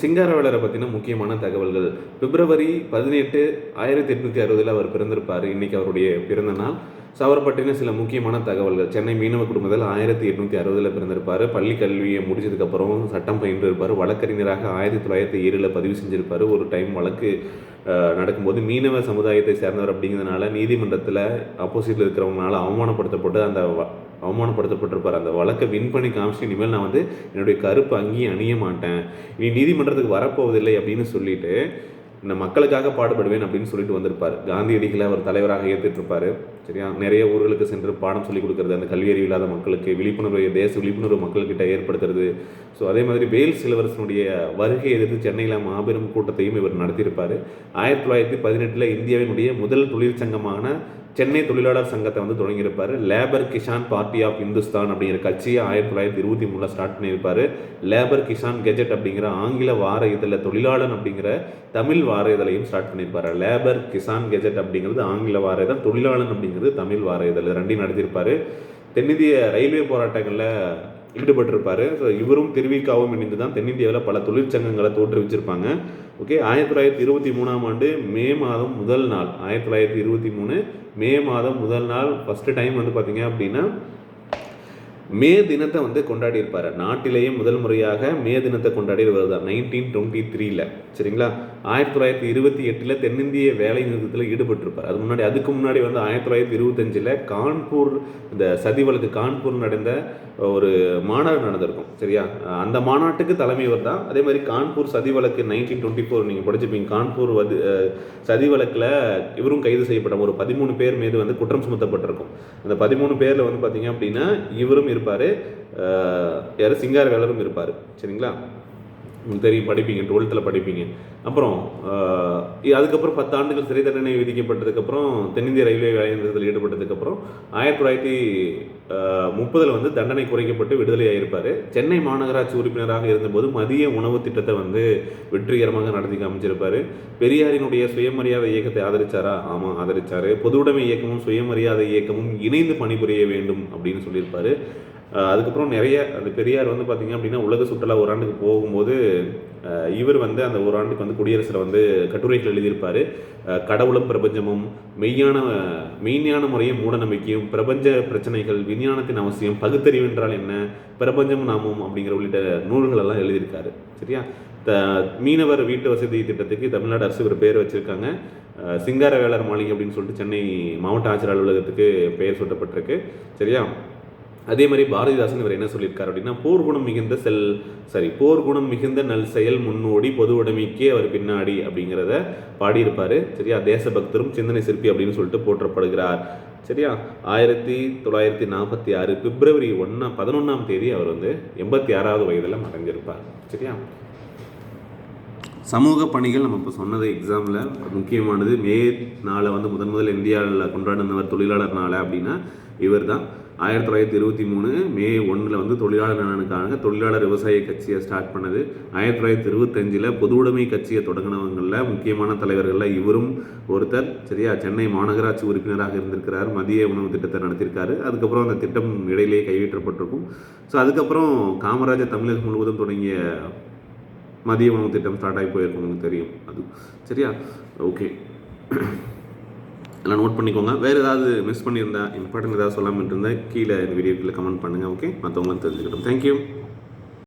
சிங்காரவேலரை பற்றின முக்கியமான தகவல்கள். பிப்ரவரி 18, 1860 அவர் பிறந்திருப்பார். இன்றைக்கி அவருடைய பிறந்த நாள். ஸோ அவரை பற்றின சில முக்கியமான தகவல்கள். சென்னை மீனவ குடும்பத்தில் 1860 பிறந்திருப்பார். பள்ளி கல்வியை முடிச்சதுக்கப்புறம் சட்டம் பயின்று இருப்பார். வழக்கறிஞராக 1907 பதிவு செஞ்சுருப்பார். ஒரு டைம் வழக்கு நடக்கும்போது மீனவ சமுதாயத்தை சேர்ந்தவர் அப்படிங்கிறதுனால நீதிமன்றத்தில் ஆப்போசிட்டில் இருக்கிறவங்களால அவமானப்படுத்தப்பட்டிருப்பார். அந்த வழக்கை வின் பண்ணி காமிச்சு இனிமேல் நான் என்னுடைய கருப்பு அங்கேயும் அணிய மாட்டேன், இனி நீதிமன்றத்துக்கு வரப்போவதில்லை அப்படின்னு சொல்லிட்டு இந்த மக்களுக்காக பாடுபடுவேன் அப்படின்னு சொல்லிட்டு வந்திருப்பார். காந்தியடிகளை அவர் தலைவராக ஏற்றுட்ருப்பார். சரியா, நிறைய ஊர்களுக்கு சென்று பாடம் சொல்லிக் கொடுக்குறது, அந்த கல்வி அறிவு இல்லாத மக்களுக்கு தேச விழிப்புணர்வு மக்கள்கிட்ட ஏற்படுத்துறது. ஸோ அதே மாதிரி வேல்ஸ் இளவரசனுடைய வருகையை எதிர்த்து சென்னையில் மாபெரும் கூட்டத்தையும் இவர் நடத்தியிருப்பார். 1918 இந்தியாவினுடைய முதல் தொழிற்சங்கமான சென்னை தொழிலாளர் சங்கத்தை தொடங்கியிருப்பார். Labour Kisan party of Hindustan அப்படிங்கிற கட்சியை 1923 ஸ்டார்ட் பண்ணியிருப்பார். லேபர் கிசான் கெஜெட் அப்படிங்கிற ஆங்கில வார இதழில் தொழிலாளன் அப்படிங்கிற தமிழ் வார இதழையும் ஸ்டார்ட் பண்ணியிருப்பார். லேபர் கிசான் கெஜெட் அப்படிங்கிறது ஆங்கில வார இதழ், தொழிலாளன் அப்படிங்கிறது தமிழ் வார இதழ், ரெண்டையும் நடத்தியிருப்பார். தென்னிந்திய ரயில்வே போராட்டங்களில் ஈடுபட்டிருப்பார். ஸோ இவரும் திருவிக்காவும் இணைந்து தான் தென்னிந்தியாவில் பல தொழிற்சங்கங்களை தோற்றுவிச்சிருப்பாங்க. ஓகே, 1923 மே மாதம் முதல் நாள், 1923 மே மாதம் முதல் நாள் ஃபஸ்ட்டு டைம் பார்த்தீங்க அப்படின்னா மே தினத்தை கொண்டாடி இருப்பார். நாட்டிலேயே முதல் முறையாக மே தினத்தை கொண்டாடி வருதான் 1923. சரிங்களா, 1928 தென்னிந்திய வேலை நிறுத்தத்தில் ஈடுபட்டிருப்பார். அதுக்கு முன்னாடி 1925 கான்பூர், இந்த சதி வழக்கு கான்பூர் நடந்த ஒரு மாநாடு நடந்திருக்கும். சரியா, அந்த மாநாட்டுக்கு தலைமையவர் தான். அதே மாதிரி கான்பூர் சதி வழக்கு 1924 நீங்கள் படிச்சுப்பீங்க. கான்பூர் சதி வழக்கில் இவரும் கைது செய்யப்பட்ட ஒரு 13 பேர் மீது குற்றம் சுமத்தப்பட்டிருக்கும். அந்த 13 பேரில் பார்த்தீங்க அப்படின்னா இவரும் இருப்பார், யார் சிங்காரவேலரும் இருப்பார். சரிங்களா, உங்களுக்கு தெரியும், படிப்பீங்க, 12th படிப்பீங்க. அப்புறம் அதுக்கப்புறம் 10 ஆண்டுகள் சிறை தண்டனை விதிக்கப்பட்டதுக்கப்புறம் தென்னிந்திய ரயில்வே வேலை நிறுத்தத்தில் ஈடுபட்டதுக்கப்புறம் 1930 தண்டனை குறைக்கப்பட்டு விடுதலையாயிருப்பார். சென்னை மாநகராட்சி உறுப்பினராக இருந்தபோது மதிய உணவு திட்டத்தை வெற்றிகரமாக நடத்தி காமிச்சிருப்பார். பெரியாரினுடைய சுயமரியாதை இயக்கத்தை ஆதரிச்சாரா? ஆமாம், ஆதரிச்சார். பொதுவுடைமை இயக்கமும் சுயமரியாதை இயக்கமும் இணைந்து பணிபுரிய வேண்டும் அப்படின்னு சொல்லியிருப்பார். அதுக்கப்புறம் நிறைய அந்த பெரியார் பார்த்தீங்க அப்படின்னா உலக சுற்றுலா ஒரு ஆண்டுக்கு போகும்போது இவர் அந்த ஒரு ஆண்டுக்கு குடியரசில் கட்டுரைகள் எழுதியிருப்பார். கடவுளும் பிரபஞ்சமும், மெய்ஞான முறையும் மூட நம்பிக்கையும், பிரபஞ்ச பிரச்சனைகள், விஞ்ஞானத்தின் அவசியம், பகுத்தறிவு என்றால் என்ன, பிரபஞ்சம் நாமும் அப்படிங்கிற உள்ளிட்ட நூல்களெல்லாம் எழுதியிருக்காரு. சரியா, மீனவர் வீட்டு வசதி திட்டத்துக்கு தமிழ்நாடு அரசு ஒரு பேர் வச்சுருக்காங்க. சிங்காரவேலர் மாளிகை அப்படின்னு சொல்லிட்டு சென்னை மாவட்ட ஆட்சியர் அலுவலகத்துக்கு பெயர் சூட்டப்பட்டிருக்கு. சரியா, அதே மாதிரி பாரதிதாசன் இவர் என்ன சொல்லியிருக்காரு அப்படின்னா, போர்க்குணம் மிகுந்த நல் செயல் முன்னோடி, பொது உடைமைக்கே அவர் பின்னாடி அப்படிங்கிறத பாடியிருப்பார். சரியா, தேசபக்தரும் சிந்தனை சிற்பி அப்படின்னு சொல்லிட்டு போற்றப்படுகிறார். சரியா, 1946 பிப்ரவரி 11 அவர் 86வது வயதில் மறைஞ்சிருப்பார். சரியா, சமூக பணிகள் நம்ம இப்போ சொன்னது எக்ஸாமில் முக்கியமானது. மே நாளை முதல் இந்தியாவில் கொண்டாடினவர் தொழிலாளர் நாளை அப்படின்னா இவர் தான். 1923 மே 1 தொழிலாளர் நலனுக்காக தொழிலாளர் விவசாய கட்சியை ஸ்டார்ட் பண்ணது. 1925 பொது உடைமை கட்சியை தொடங்கினவங்களில் முக்கியமான தலைவர்களில் இவரும் ஒருத்தர். சரியா, சென்னை மாநகராட்சி உறுப்பினராக இருந்திருக்கிறார். மதிய உணவு திட்டத்தை நடத்தியிருக்காரு. அதுக்கப்புறம் அந்த திட்டம் இடையிலேயே கைவிட்டப்பட்டிருக்கும். ஸோ அதுக்கப்புறம் காமராஜர் தமிழகம் முழுவதும் தொடங்கிய மதிய உணவு திட்டம் ஸ்டார்ட் ஆகி போயிருக்கும், உங்களுக்கு தெரியும் அது. சரியா, ஓகே, எல்லாம் நோட் பண்ணிக்கோங்க. வேறு ஏதாவது மிஸ் பண்ணியிருந்தா, இம்பார்ட்டன்ட் ஏதாவது சொல்லாமல் இருந்தால் கீழே இந்த வீடியோக்கில் கமெண்ட் பண்ணுங்கள். ஓகே, மற்றவங்களும் தெரிஞ்சுக்கிட்டோம். தேங்க்யூ.